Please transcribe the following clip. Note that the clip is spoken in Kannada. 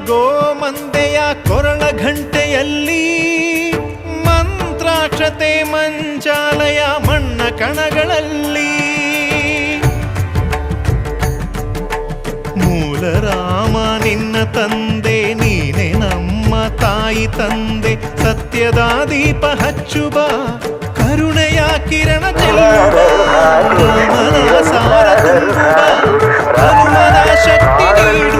ಗೋಮಂದೆಯ ಕೊರಳ ಘಂಟೆಯಲ್ಲಿ ಮಂತ್ರಾಕ್ಷತೆ ಮಂಚಾಲಯ ಮಣ್ಣ ಕಣಗಳಲ್ಲಿ ಮೂಲ ರಾಮ ನಿನ್ನ ತಂದೆ ನೀನೆ ನಮ್ಮ ತಾಯಿ ತಂದೆ ಸತ್ಯದ ದೀಪ ಹಚ್ಚುವ ಕರುಣೆಯ ಕಿರಣ ಚೆಲ್ಲುವ ರಾಮನ ಸಾರ ತುಂಬುವ ಹನುಮನ ಶಕ್ತಿ ನೀಡು